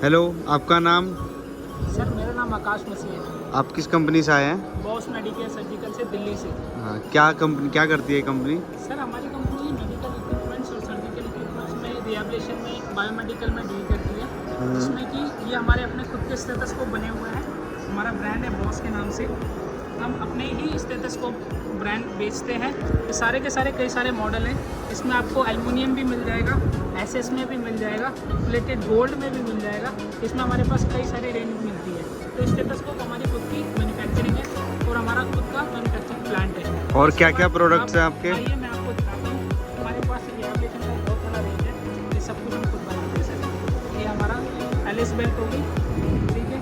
Hello, आपका नाम? Sir मेरा नाम आकाश मसीह है। आप किस कंपनी से आए हैं? बॉस मेडिकेयर सर्जिकल से, दिल्ली से। हाँ, क्या करती है कंपनी? सर हमारी कंपनी मेडिकल इक्विपमेंट्स और सर्जिकल इक्विपमेंट्स में, रिहेबिलिटेशन में, बायोमेडिकल में डील करती है। जिसमें कि ये हमारे अपने खुद के स्टेथोस्कोप बने हुए हैं। हमारा ब्रांड है बॉस के नाम से। हम अपने ही स्टेथोस्कोप ब्रांड बेचते हैं। ये सारे के सारे कई सारे मॉडल हैं। इसमें आपको एल्युमिनियम भी मिल जाएगा, एसएस में भी मिल जाएगा, प्लेटेड गोल्ड में भी मिल जाएगा। इसमें हमारे पास कई सारी रेंज मिलती है। तो स्टेथोस्कोप हमारी खुद की मैन्युफैक्चरिंग है और हमारा खुद का मैन्युफैक्चरिंग प्लांट है। और क्या क्या प्रोडक्ट्स हैं आपके? आइए मैं आपको दिखाता हूँ। हमारे पास रिहेबिलिटेशन का बहुत बड़ा रेंज है। ये सब कुछ हम खुद बनाते हैं सर। ये हमारा एलिस बेल्ट होगी, ठीक है।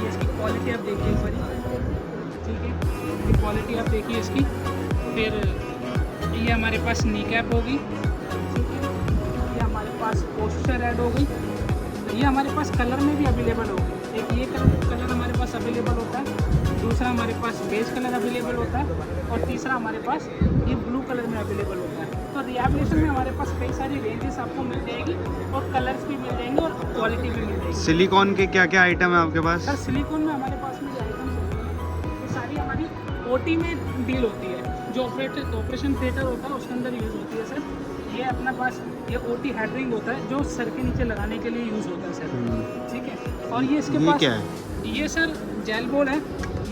ये इसकी क्वालिटी आप देखिए एक बारी, ठीक है। ये क्वालिटी आप देखिए इसकी। फिर ये हमारे पास नी कैप होगी, ठीक है। ये हमारे पास पोस्चर ऐड होगी। ये हमारे पास कलर में भी अवेलेबल होगी। एक ये कलर हमारे पास अवेलेबल होता है, दूसरा हमारे पास बेज कलर अवेलेबल होता है और तीसरा हमारे पास ये ब्लू कलर में अवेलेबल होता है। तो रिहेबिलिटेशन में हमारे पास कई सारी रेंजेस आपको मिल जाएगी और कलर्स भी मिल जाएंगे और क्वालिटी भी मिल जाएगी। सिलिकॉन के क्या क्या आइटम है आपके पास? सर सिलिकॉन में हमारे पास में जो आइटम्स होती हैं ये सारी हमारी ओटी में डील होती है। जो ऑपरेशन थिएटर होता है उसके अंदर यूज़ होती है सर। ये अपना पास ये ओटी हेडरिंग होता है जो सर के नीचे लगाने के लिए यूज़ होता है सर, ठीक है। और ये इसके ये पास क्या है? ये सर जेल बॉल है।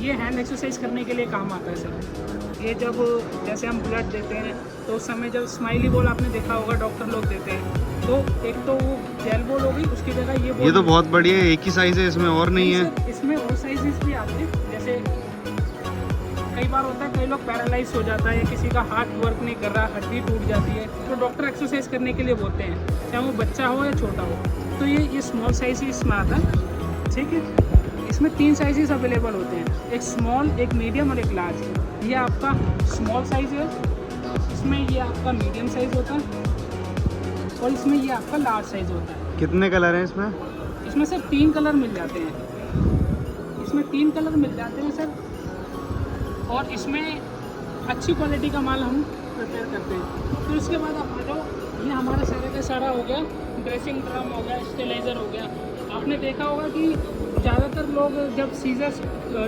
ये हैंड एक्सरसाइज करने के लिए काम आता है सर। ये जब जैसे हम ब्लड देते हैं तो उस समय जब स्माइली बॉल आपने देखा होगा डॉक्टर लोग देते हैं, तो एक तो वो जेल बॉल होगी, उसकी जगह ये ये तो बहुत बढ़िया है। एक ही साइज है, इसमें और नहीं है? सर, इसमें और साइजेस भी आते हैं। जैसे कई बार होता है कई लोग पैरालाइज हो जाता है या किसी का हार्ट वर्क नहीं कर रहा, हड्डी टूट जाती है, तो डॉक्टर एक्सरसाइज करने के लिए बोलते हैं, चाहे वो बच्चा हो या छोटा हो। तो ये स्मॉल साइज ही इसमें आता है, ठीक है। इसमें 3 साइजेस अवेलेबल होते हैं, एक स्मॉल, एक मीडियम और एक लार्ज। ये आपका स्मॉल साइज है, इसमें ये आपका मीडियम साइज होता है और इसमें ये आपका लार्ज साइज होता है। कितने कलर हैं इसमें? इसमें सर 3 कलर मिल जाते हैं। इसमें 3 कलर मिल जाते हैं सर। और इसमें अच्छी क्वालिटी का माल हम प्रिपेयर करते हैं। फिर उसके बाद आप आ जाओ, ये हमारा सारा का सारा हो गया, ड्रेसिंग ड्रम हो गया, स्टेलाइज़र हो गया। आपने देखा होगा कि ज़्यादातर लोग जब सीजर्स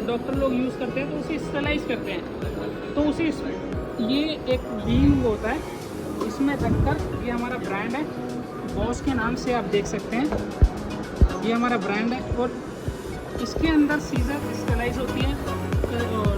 डॉक्टर लोग यूज़ करते हैं तो उसे स्टेलाइज करते हैं। तो उसे ये एक बीइंग होता है, इसमें रखकर, ये हमारा ब्रांड है बॉस के नाम से, आप देख सकते हैं ये हमारा ब्रांड है। और इसके अंदर सीजर स्टेलाइज होती है।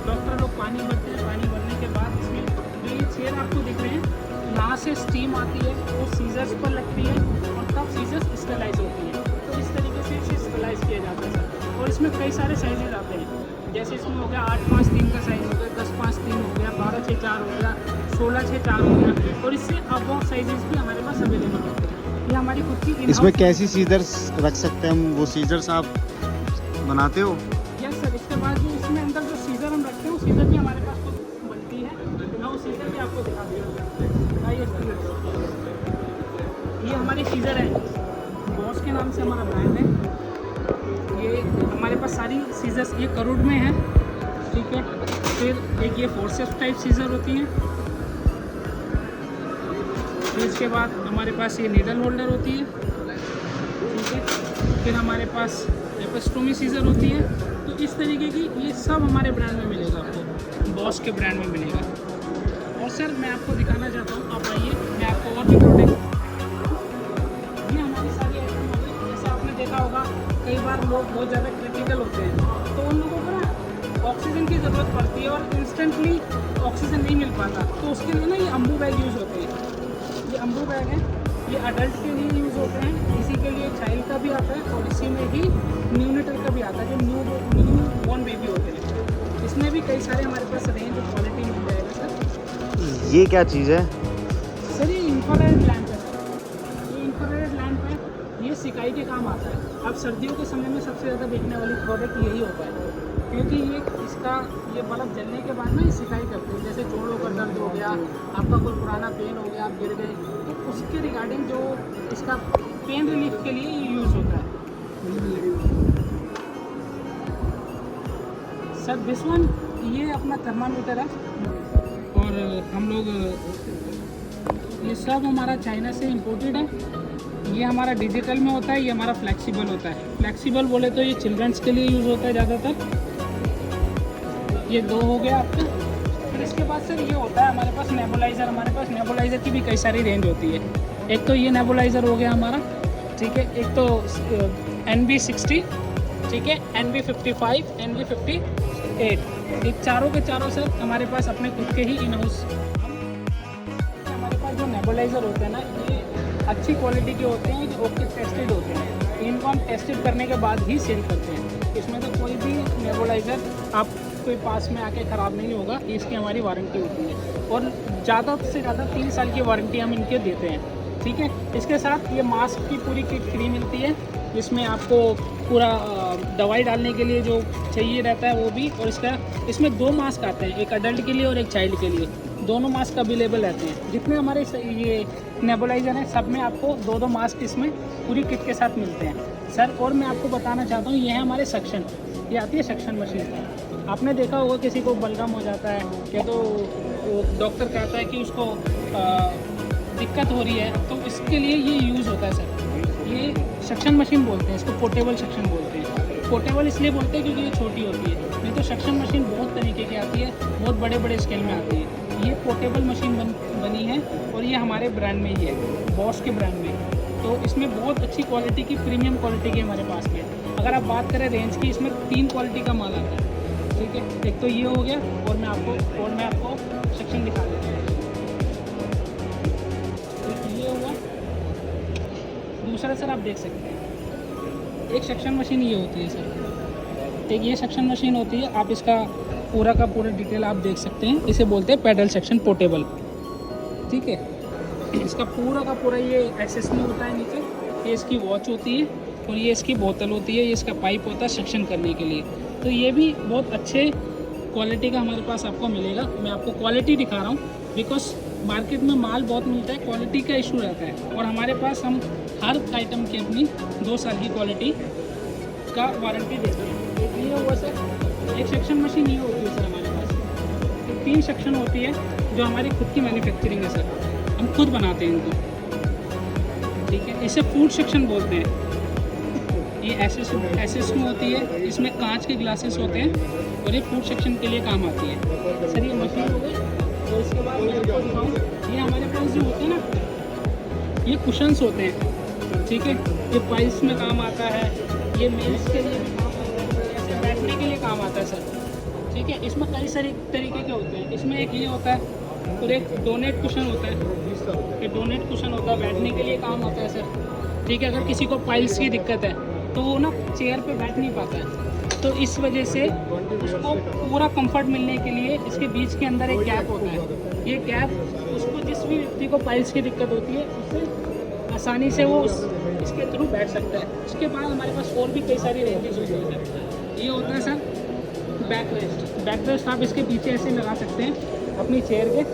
डॉक्टर लोग पानी भरते हैं, पानी भरने के बाद इसमें जो ये छेद आपको दिख रहे हैं, यहाँ से स्टीम आती है, वो सीजर्स पर लगती है और तब सीजर्स स्टेलाइज होती है। तो इस तरीके से इसे स्टेलाइज किया जाता है सर। और इसमें कई सारे साइजेज आते हैं, जैसे इसमें हो गया 8-5-3 का साइज़ हो गया, 10-5-3 हो गया, 12-6-4 हो गया, 16-6-4 हो गया। और इससे अब बहुत साइजेस भी हमारे पास अवेलेबल होते हैं। ये हमारी खुद की इसमें कैसी सीजर्स रख सकते हैं हम? वो सीजर्स आप बनाते हो? Yes sir. इसके बाद जो इसमें अंदर जो सीजर हम रखते हैं, वो सीजर भी हमारे पास खुद बनती है। मैं वो सीजर भी आपको दिखा दूँगा। आइए, ये हमारी सीजर है, बॉस के नाम से हमारा ब्रांड है। ये हमारे पास सारी सीजर्स ये करोड़ में है, ठीक है। फिर एक ये फोर्सेप्स टाइप सीजर होती है। फिर इसके बाद हमारे पास ये नीडल होल्डर होती है, ठीक है। फिर हमारे पास एपिस्टोमी सीजर होती है। तो इस तरीके की ये सब हमारे ब्रांड में मिलेगा, आपको बॉस के ब्रांड में मिलेगा। और सर मैं आपको दिखाना चाहता हूँ, आप आइए, मैं आपको और भी प्रोडक्ट, ये हमारी सारी आइटम हो गई। जैसे आपने देखा होगा कई बार लोग बहुत ज़्यादा क्रिटिकल होते हैं, तो उन लोगों को ना ऑक्सीजन की ज़रूरत पड़ती है और इंस्टेंटली ऑक्सीजन नहीं मिल पाता, तो उसके लिए ना ये अम्बू बैग यूज़ होते हैं। ये अम्बू बैग है, ये अडल्ट के लिए यूज़ होते हैं, इसी के लिए चाइल्ड का भी आता है और इसी में ही न्यूनेटल का भी आता है, जो न्यू बॉर्न बेबी होते हैं। इसमें भी कई सारे हमारे पास रेंज और क्वालिटी मिल जाएगा सर। ये क्या चीज़ है? सर ये इंफ्रारेड लैंप है सर। ये इंफ्रारेड लैंप है, ये सिकाई के काम आता है। अब सर्दियों के समय में सबसे ज़्यादा बिकने वाली प्रोडक्ट यही होता है, क्योंकि ये बल्ब जलने के बाद ना ये सिकाई करते हैं। जैसे जोड़ों का दर्द हो गया, आपका कोई पुराना पेन हो गया, आप गिर गए, तो उसके रिगार्डिंग जो इसका पेन रिलीफ के लिए ये यूज़ होता है सर। दिस वन, ये अपना थर्मामीटर है और हम लोग ये सब हमारा चाइना से इम्पोर्टेड है। ये हमारा डिजिटल में होता है, ये हमारा फ्लेक्सिबल होता है। फ्लेक्सिबल बोले तो ये चिल्ड्रंस के लिए यूज़ होता है ज़्यादातर। ये 2 हो गया आपका। फिर इसके बाद सर ये होता है हमारे पास नेबुलाइज़र। हमारे पास नेबुलाइज़र की भी कई सारी रेंज होती है। एक तो ये नेबुलाइज़र हो गया हमारा, ठीक है। एक तो NB60, ठीक है, NB55, NB58। ये चारों के चारों सर हमारे पास अपने खुद के ही इन हाउस। हमारे पास जो नेबुलाइज़र होते हैं ना, ये अच्छी क्वालिटी के होते हैं, जो ओके टेस्टेड होते हैं। इनको हम टेस्टेड करने के बाद ही सेल करते हैं। इसमें तो कोई भी नेबुलाइज़र आप कोई पास में आके ख़राब नहीं होगा, इसकी हमारी वारंटी होती है। और ज़्यादा से ज़्यादा 3 साल की वारंटी हम इनके देते हैं, ठीक है। इसके साथ ये मास्क की पूरी किट फ्री मिलती है, जिसमें आपको पूरा दवाई डालने के लिए जो चाहिए रहता है वो भी। और इसमें 2 मास्क आते हैं, एक अडल्ट के लिए और एक चाइल्ड के लिए। दोनों मास्क अवेलेबल रहते हैं। जितने हमारे ये नेबुलाइज़र हैं, सब में आपको 2-2 मास्क इसमें पूरी किट के साथ मिलते हैं सर। और मैं आपको बताना चाहता हूँ, ये है हमारे सक्शन। ये आती है सक्शन मशीन। आपने देखा होगा किसी को बलगम हो जाता है या तो डॉक्टर कहता है कि उसको दिक्कत हो रही है, तो इसके लिए ये यूज़ होता है सर। ये सक्शन मशीन बोलते हैं इसको, पोर्टेबल सक्शन बोलते हैं। पोर्टेबल इसलिए बोलते हैं क्योंकि ये छोटी होती है, नहीं तो सक्शन मशीन बहुत तरीके की आती है, बहुत बड़े बड़े स्केल में आती है। ये पोर्टेबल मशीन बनी है और ये हमारे ब्रांड में ही है, बॉश के ब्रांड में। तो इसमें बहुत अच्छी क्वालिटी की, प्रीमियम क्वालिटी की हमारे पास में। अगर आप बात करें रेंज की, इसमें 3 क्वालिटी का माल आता है, ठीक है। एक तो ये हो गया, और मैं आपको सेक्शन दिखा देता हूँ। ये हुआ। दूसरा सर आप देख सकते हैं, एक सेक्शन मशीन ये होती है सर, एक ये सेक्शन मशीन होती है। आप इसका पूरा का पूरा डिटेल आप देख सकते हैं। इसे बोलते हैं पैडल सेक्शन पोर्टेबल, ठीक है। इसका पूरा का पूरा ये एक्सेस में होता है नीचे। ये इसकी वॉच होती है और ये इसकी बोतल होती है, ये इसका पाइप होता है सेक्शन करने के लिए। तो ये भी बहुत अच्छे क्वालिटी का हमारे पास आपको मिलेगा। मैं आपको क्वालिटी दिखा रहा हूँ, बिकॉज मार्केट में माल बहुत मिलता है, क्वालिटी का इशू रहता है। और हमारे पास हम हर आइटम की अपनी 2 साल की क्वालिटी का वारंटी देते हैं। ये हुआ सर एक सेक्शन मशीन। ये होती है सर हमारे पास 3 सेक्शन होती है, जो हमारी खुद की मैन्युफैक्चरिंग है सर। हम खुद बनाते हैं इनको, ठीक है। इसे फूड सेक्शन बोलते हैं। ये एसेस में होती है, इसमें कांच के ग्लासेस होते हैं और ये फूड सेक्शन के लिए काम आती है सर। ये मशीन हो गई। और इसके बाद मैं आपको दिखाऊँ, ये हमारे पास जो होते हैं ना, ये कुशन्स होते हैं, ठीक है। ये पाइल्स में काम आता है, ये मेल्स के लिए भी काम आता है, ऐसे बैठने के लिए काम आता है सर, ठीक है। इसमें कई सारे तरीके के होते हैं। इसमें एक ये होता है और एक डोनेट कुशन होता है। ये डोनेट कुशन होता है, बैठने के लिए काम आता है सर, ठीक है। अगर किसी को पाइल्स की दिक्कत है तो वो ना चेयर पे बैठ नहीं पाता है, तो इस वजह से उसको पूरा कंफर्ट मिलने के लिए इसके बीच के अंदर एक गैप होता है। ये गैप उसको, जिस भी व्यक्ति को पाइल्स की दिक्कत होती है, उससे आसानी से वो इसके थ्रू बैठ सकता है। उसके बाद हमारे पास और भी कई सारी रेंजेस होती है सर। ये होता है sir back rest. Back rest आप इसके पीछे ऐसे लगा सकते हैं अपनी चेयर के,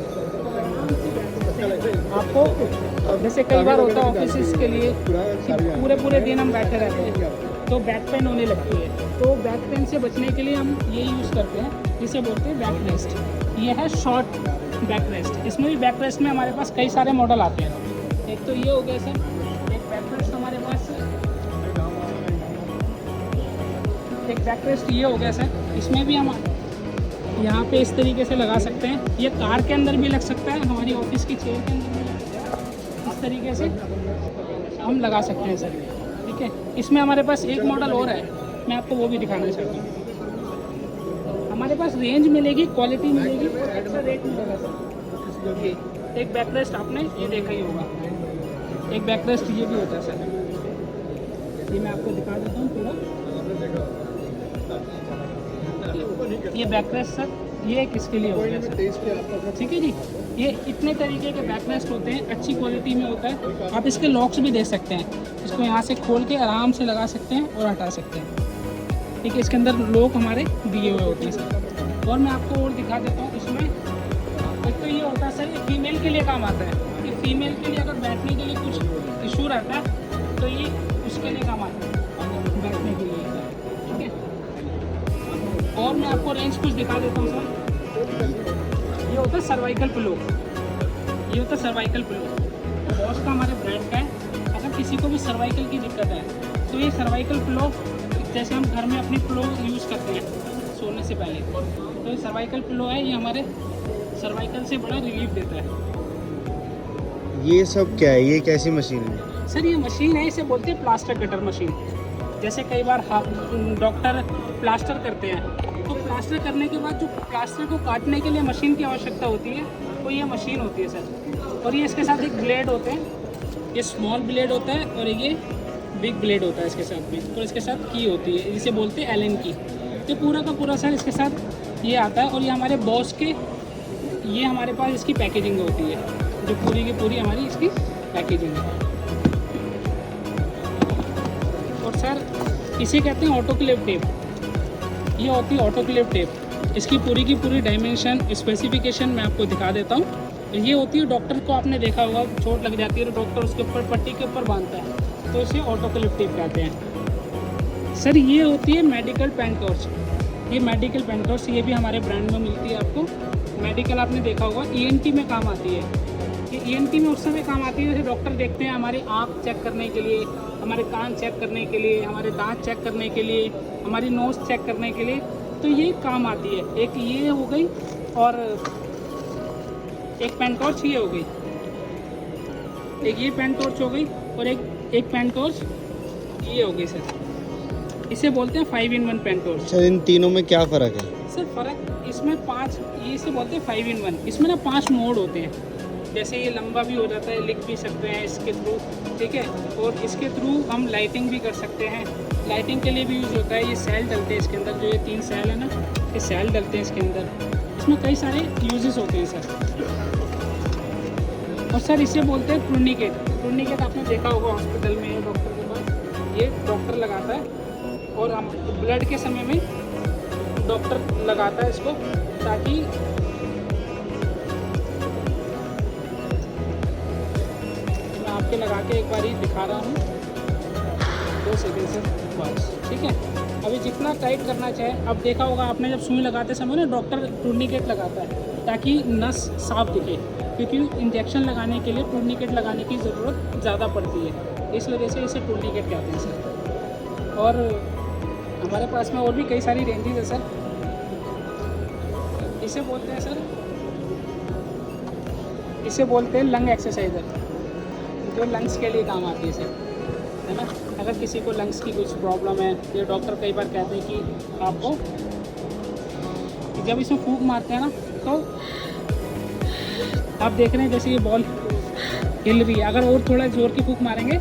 आपको जैसे कई बार होता है ऑफिस के लिए पूरे दिन हम बैठे रहते हैं तो बैक पेन होने लगती है। तो बैक पेन से बचने के लिए हम ये यूज़ करते हैं, जिसे बोलते हैं बैक रेस्ट। ये है शॉर्ट बैक रेस्ट। इसमें भी बैक रेस्ट में हमारे पास कई सारे मॉडल आते हैं। एक तो ये हो गया सर, एक बैक रेस्ट हमारे पास, एक बैक रेस्ट ये हो गया सर। इसमें भी हम यहाँ पे इस तरीके से लगा सकते हैं। ये कार के अंदर भी लग सकता है, हमारी ऑफिस की चेयर के अंदर भी लग सकता है। इस तरीके से हम लगा सकते हैं सर, ठीक है। इसमें हमारे पास एक मॉडल और है, मैं आपको वो भी दिखाना चाहता हूँ। हमारे पास रेंज मिलेगी, क्वालिटी मिलेगी और एक्स्ट्रा रेट मिलेगा सर। ये एक बैक रेस्ट आपने ये देखा ही होगा, एक बैक रेस्ट ये भी होता है सर। ये मैं आपको दिखा देता हूँ पूरा। ये बैक रेस्ट सर, ये किसके लिए हो गया सर, ठीक है जी। ये इतने तरीके के बैक रेस्ट होते हैं, अच्छी क्वालिटी में होता है। आप इसके लॉक्स भी दे सकते हैं, इसको यहाँ से खोल के आराम से लगा सकते हैं और हटा सकते हैं, ठीक है। इसके अंदर लॉक हमारे दिए हुए होते हैं सर। और मैं आपको और दिखा देता हूँ। इसमें एक तो ये होता है सर, ये फीमेल के लिए काम आता है। कि फीमेल के लिए अगर बैठने के लिए कुछ इशू रहता है तो ये उसके लिए काम आता है, बैठने के लिए, ठीक है। और मैं आपको रेंज कुछ दिखा देता हूँ सर। ये होता है सर्वाइकल पिलो, ये होता है सर्वाइकल पिलो, बॉश का हमारे ब्रांड का है। अगर किसी को भी सर्वाइकल की दिक्कत है तो ये सर्वाइकल पिलो, जैसे हम घर में अपनी पिलो यूज़ करते हैं सोने से पहले, तो ये सर्वाइकल पिलो है, ये हमारे सर्वाइकल से बड़ा रिलीफ देता है। ये सब क्या है, ये कैसी मशीन है? सर ये मशीन है, इसे बोलते हैं प्लास्टर कटर मशीन। जैसे कई बार डॉक्टर प्लास्टर करते हैं तो प्लास्टर करने के बाद जो प्लास्टर को काटने के लिए मशीन की आवश्यकता होती है तो ये मशीन होती है सर। और ये इसके साथ एक ब्लेड होते हैं, ये स्मॉल ब्लेड होता है और ये बिग ब्लेड होता है इसके साथ में, और इसके साथ की होती है, जिसे बोलते हैं एलन की। तो पूरा का पूरा सर इसके साथ ये आता है। और ये हमारे बॉस के, ये हमारे पास इसकी पैकेजिंग होती है, जो पूरी की पूरी हमारी इसकी पैकेजिंग है। और सर इसे कहते हैं ऑटोक्लेव टेप। ये होती है ऑटोक्लेव टेप। इसकी पूरी की पूरी डायमेंशन स्पेसिफिकेशन मैं आपको दिखा देता हूँ। ये होती है, डॉक्टर को आपने देखा होगा चोट लग जाती है तो डॉक्टर उसके ऊपर पट्टी के ऊपर बांधता है, तो इसे ऑटोक्लेव टेप कहते हैं। सर ये होती है मेडिकल पेन टॉर्च। ये मेडिकल पेन टॉर्च ये भी हमारे ब्रांड में मिलती है आपको। मेडिकल आपने देखा होगा, ENT में काम आती है। ये ENT में उस समय काम आती है जैसे डॉक्टर देखते हैं हमारी आँख चेक करने के लिए, हमारे कान चेक करने के लिए, हमारे दांत चेक करने के लिए, हमारी नोज़ चेक करने के लिए, तो ये काम आती है। एक ये हो गई और एक पेन टॉर्च ये हो गई, एक ये पेन टॉर्च हो गई और एक पेन टॉर्च ये हो गई सर। इसे बोलते हैं 5-in-1 पेन टॉर्च। सर इन तीनों में क्या फ़र्क है? सर फ़र्क इसमें 5, ये इसे बोलते हैं 5-in-1। इसमें ना 5 मोड होते हैं, जैसे ये लंबा भी हो जाता है, लिख भी सकते हैं इसके थ्रू, ठीक है। और इसके थ्रू हम लाइटिंग भी कर सकते हैं, लाइटिंग के लिए भी यूज़ होता है। ये सेल डलते हैं इसके अंदर, जो ये 3 सेल है ना, ये सेल डलते हैं इसके अंदर। इसमें कई सारे यूजेस होते हैं सर। और सर इसे बोलते हैं टूर्निकेट। टूर्निकेट आपने देखा होगा हॉस्पिटल में डॉक्टर के पास, ये डॉक्टर लगाता है और हम ब्लड के समय में डॉक्टर लगाता है इसको, ताकि मैं आपके लगा के एक बार ही दिखा रहा हूँ, 2 सेकेंड से बस, ठीक है। अभी जितना टाइट करना चाहे, अब देखा होगा आपने जब सुई लगाते समय ना डॉक्टर टूर्निकेट लगाता है ताकि नस साफ दिखे, क्योंकि इंजेक्शन लगाने के लिए टूर्निकेट लगाने की ज़रूरत ज़्यादा पड़ती है, इस वजह से इसे टूर्निकेट कहते हैं सर। और हमारे पास में और भी कई सारी रेंजेस है सर। इसे बोलते हैं सर, इसे बोलते हैं लंग एक्सरसाइजर, जो लंग्स के लिए काम आती है सर, है ना। अगर किसी को लंग्स की कुछ प्रॉब्लम है, ये डॉक्टर कई बार कहते हैं कि आपको जब इसमें फूंक मारते हैं ना, तो आप देख रहे हैं जैसे ये बॉल हिल रही है, अगर और थोड़ा ज़ोर की फूंक मारेंगे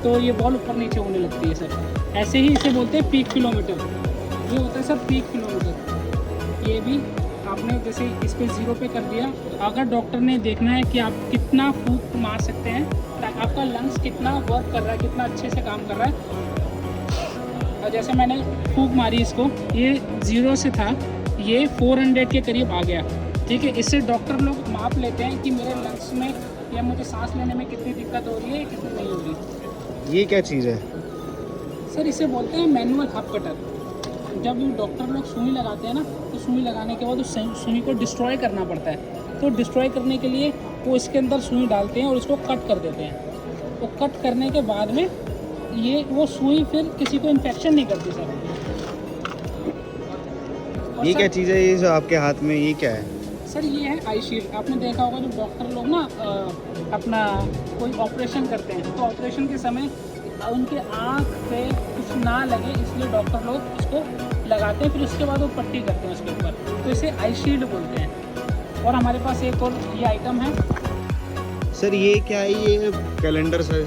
तो ये बॉल ऊपर नीचे होने लगती है सर। ऐसे ही इसे बोलते हैं पीक किलोमीटर। ये होता है सर पीक किलोमीटर। ये भी आपने जैसे इस पर 0 पे कर दिया, अगर डॉक्टर ने देखना है कि आप कितना फूंक मार सकते हैं, आपका लंग्स कितना वर्क कर रहा है, कितना अच्छे से काम कर रहा है। और जैसे मैंने फूंक मारी इसको, ये 0 से था, ये 400 के करीब आ गया, ठीक है। इससे डॉक्टर लोग माप लेते हैं कि मेरे लंग्स में या मुझे सांस लेने में कितनी दिक्कत हो रही है, कितनी नहीं हो रही। ये क्या चीज़ है? सर इसे बोलते हैं मैनुअल हब कटर। जब डॉक्टर लोग सुई लगाते हैं ना, तो सुई लगाने के बाद उस सुई को डिस्ट्रॉय करना पड़ता है, तो डिस्ट्रॉय करने के लिए वो इसके अंदर सुई डालते हैं और उसको कट कर देते हैं। तो कट करने के बाद में ये वो सुई फिर किसी को इन्फेक्शन नहीं करती सर। ये क्या चीज़ है, ये जो आपके हाथ में, ये क्या है? सर ये है आई शील्ड। आपने देखा होगा जब डॉक्टर लोग ना अपना कोई ऑपरेशन करते हैं, तो ऑपरेशन के समय उनके आँख पे कुछ ना लगे, इसलिए डॉक्टर लोग इसको लगाते हैं, फिर उसके बाद वो पट्टी करते हैं उसके ऊपर, तो इसे आई शील्ड बोलते हैं। और हमारे पास एक और ये आइटम है सर, ये क्या है? ये कैलेंडर सर?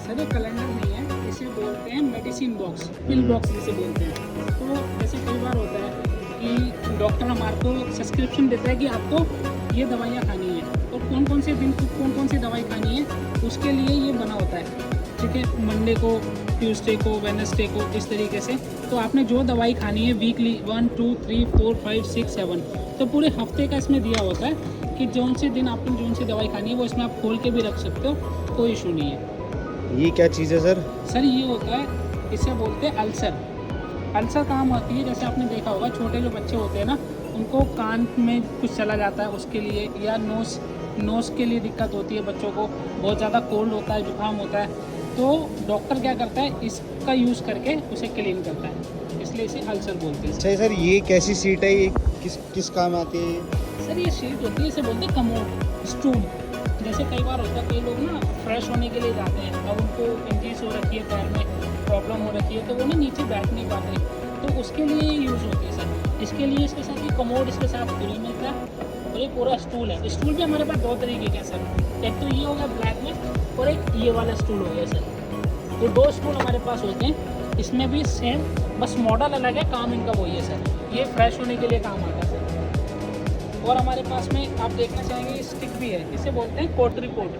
सर ये कैलेंडर नहीं है, इसे बोलते हैं मेडिसिन बॉक्स, पिल बॉक्स जिसे बोलते हैं। तो जैसे कई बार होता है कि डॉक्टर हमारे को सब्सक्रिप्शन देता है कि आपको ये दवाइयाँ खानी है, और कौन कौन से दिन कौन कौन सी दवाई खानी है, उसके लिए ये बना होता है, ठीक है। मंडे को, ट्यूसडे को, वेडनेसडे को, इस तरीके से। तो आपने जो दवाई खानी है वीकली 1 2 3 4 5 6 7, तो पूरे हफ्ते का इसमें दिया होता है कि जौन से दिन आपने जौन सी दवाई खानी है वो इसमें आप खोल के भी रख सकते हो, कोई इशू नहीं है। ये क्या चीज़ है सर? सर ये होता है, इसे बोलते हैं अल्सर। अल्सर काम होती है, जैसे आपने देखा होगा छोटे जो बच्चे होते हैं ना, उनको कान में कुछ चला जाता है उसके लिए, या नोज़ के लिए दिक्कत होती है बच्चों को, बहुत ज़्यादा कोल्ड होता है, जुकाम होता है, तो डॉक्टर क्या करता है, इसका यूज़ करके उसे क्लीन करता है, इसलिए इसे अल्सर बोलते हैं। अच्छा सर, ये कैसी सीट है, ये किस काम आती है? सर ये शीट होती है, इसे बोलते हैं कमोड, स्टूल। जैसे कई बार होता है, कई लोग ना फ्रेश होने के लिए जाते हैं, अब उनको इंजरीज हो रखी है, पैर में प्रॉब्लम हो रखी है, तो वो ना नीचे बैठ नहीं पाते, तो उसके लिए यूज़ होती है सर। इसके लिए इसके साथ ये कमोड इसके साथ फ्री मिलता है, और ये पूरा स्टूल है। स्टूल भी हमारे पास 2 तरीके के हैं सर, एक तो ये हो गया ब्लैक में, और एक ये वाला स्टूल हो गया सर। ये 2 स्टूल हमारे पास होते हैं, इसमें भी सेम, बस मॉडल अलग है, काम इनका वही है सर। ये फ्रेश होने के लिए काम आता है सर। और हमारे पास में आप देखना चाहेंगे स्टिक भी है, इसे बोलते हैं कोटरी पोर्ट,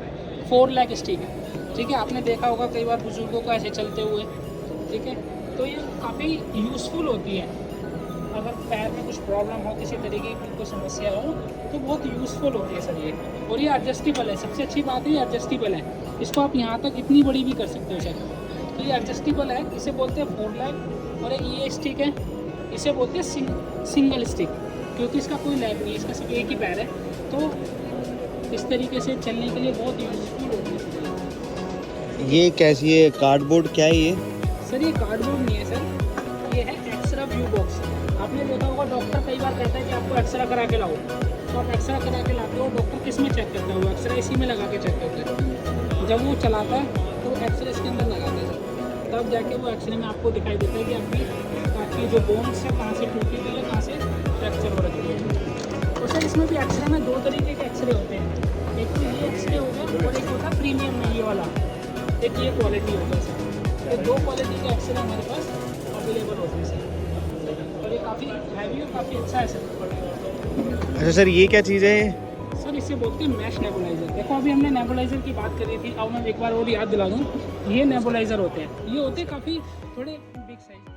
4 लेग स्टिक है, ठीक है। आपने देखा होगा कई बार बुजुर्गों को ऐसे चलते हुए, ठीक है। तो ये काफ़ी यूज़फुल होती है, अगर पैर में कुछ प्रॉब्लम हो, किसी तरीके की कोई समस्या हो, तो बहुत यूज़फुल होती है सर ये। और ये एडजस्टेबल है, सबसे अच्छी बात है ये एडजस्टेबल है, इसको आप यहाँ तक इतनी बड़ी भी कर सकते हो सर। तो ये एडजस्टेबल है, इसे बोलते हैं 4 लेग। और ये स्टिक है, इसे बोलते हैं सिंगल स्टिक, क्योंकि इसका कोई लेग नहीं है, इसका सिर्फ एक ही पैर है, तो इस तरीके से चलने के लिए बहुत यूज़फुल होती है। ये कैसी है, कार्डबोर्ड क्या है ये? सर ये कार्डबोर्ड नहीं है सर, ये है एक्सरा व्यू बॉक्स। आपने देखा होगा डॉक्टर कई बार कहता है कि आपको एक्सरा करा के लाओ, तो आप एक्सरा करा के लाते हो, डॉक्टर किस में चेक करता है, वो एक्सरा इसी में लगा के चेक करता है। जब वो चलाता है तो एक्सरे इसके अंदर लगाता है सर, तब जाके वो एक्सरे में आपको दिखाई देता है कि आपकी जो बोन्स है कहाँ से टूटी गई है, कहाँ से फ्रैक्चर हो रखी है। और सर इसमें भी एक्सरे में 2 तरीके के एक्सरे होते हैं, एक तो ये एक्सरे हो गया, और एक होता है प्रीमियम में ये वाला, एक ये क्वालिटी होता है सर। तो 2 क्वालिटी के एक्सरे हमारे पास अवेलेबल होते हैं सर, और ये काफ़ी हैवी और काफ़ी अच्छा है सर। अच्छा सर, ये क्या चीज़ है? सर इसे बोलते हैं मैश नेबुलाइजर। देखो अभी हमने नेबुलाइजर की बात करी थी, अब मैं एक बार और याद दिला दूँ, ये नेबुलाइजर होते हैं, ये होते हैं काफ़ी थोड़े बिग साइज।